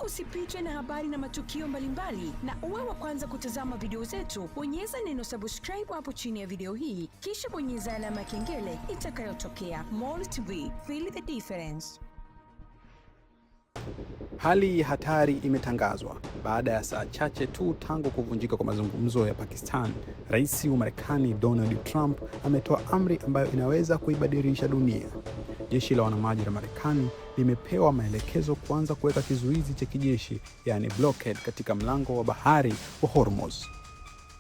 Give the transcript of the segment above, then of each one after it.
usipitwe na habari na matukio mbalimbali na uwe wa kwanza kutazama video zetu, bonyeza neno subscribe hapo chini ya video hii, kisha bonyeza alama ya kengele itakayotokea. Moli TV, feel the difference. Hali ya hatari imetangazwa baada ya saa chache tu tangu kuvunjika kwa mazungumzo ya Pakistan. Rais wa Marekani Donald Trump ametoa amri ambayo inaweza kuibadilisha dunia. Jeshi la wanamaji la Marekani limepewa maelekezo kuanza kuweka kizuizi cha kijeshi, yani blockade, katika mlango wa bahari wa Hormuz.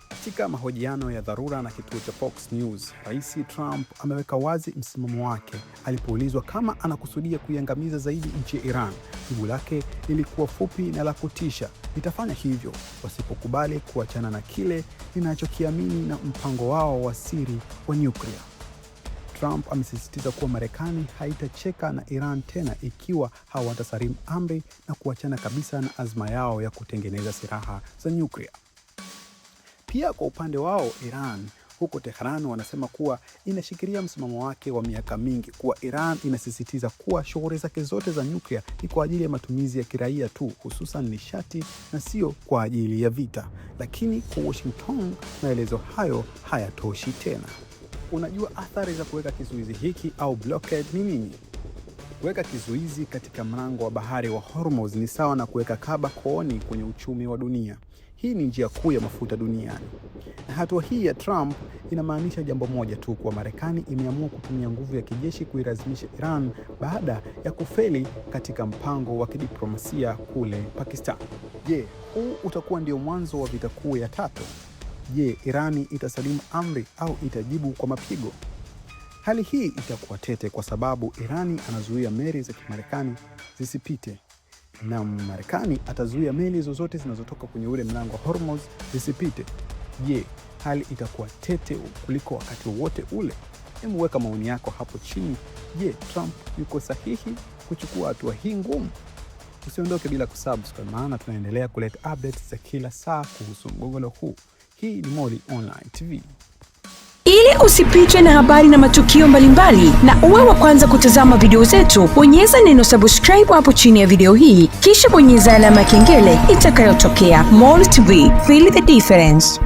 Katika mahojiano ya dharura na kituo cha Fox News, Rais Trump ameweka wazi msimamo wake alipoulizwa kama anakusudia kuiangamiza zaidi nchi ya Iran. Jibu lake lilikuwa fupi na la kutisha: nitafanya hivyo wasipokubali kuachana na kile ninachokiamini na mpango wao wa siri wa nyuklia. Trump amesisitiza kuwa Marekani haitacheka na Iran tena ikiwa hawatasalimu amri na kuachana kabisa na azma yao ya kutengeneza silaha za nyuklia. Pia kwa upande wao Iran, huko Tehran, wanasema kuwa inashikilia msimamo wake wa miaka mingi kuwa Iran inasisitiza kuwa shughuli zake zote za nyuklia ni kwa ajili ya matumizi ya kiraia tu, hususan nishati, na sio kwa ajili ya vita. Lakini kwa Washington, maelezo hayo hayatoshi tena. Unajua athari za kuweka kizuizi hiki au blockade ni nini? Kuweka kizuizi katika mlango wa bahari wa Hormuz ni sawa na kuweka kaba kooni kwenye uchumi wa dunia. Hii ni njia kuu ya mafuta duniani. Na hatua hii ya Trump inamaanisha jambo moja tu, kwa Marekani imeamua kutumia nguvu ya kijeshi kuilazimisha Iran baada ya kufeli katika mpango wa kidiplomasia kule Pakistan. Je, huu utakuwa ndio mwanzo wa vita kuu ya tatu? Je, Irani itasalimu amri au itajibu kwa mapigo? Hali hii itakuwa tete kwa sababu Irani anazuia meli za Kimarekani zisipite, na Marekani atazuia meli zozote zinazotoka kwenye ule mlango wa Hormuz zisipite. Je, hali itakuwa tete kuliko wakati wote ule? Hebu weka maoni yako hapo chini. Je, Trump yuko sahihi kuchukua hatua hii ngumu? Usiondoke bila kusubscribe, maana tunaendelea kuleta updates za kila saa kuhusu mgogoro huu. Hii ni Moli Online TV. Ili usipitwe na habari na matukio mbalimbali na uwe wa kwanza kutazama video zetu, bonyeza neno subscribe hapo chini ya video hii, kisha bonyeza alama ya kengele itakayotokea. Moli TV, feel the difference.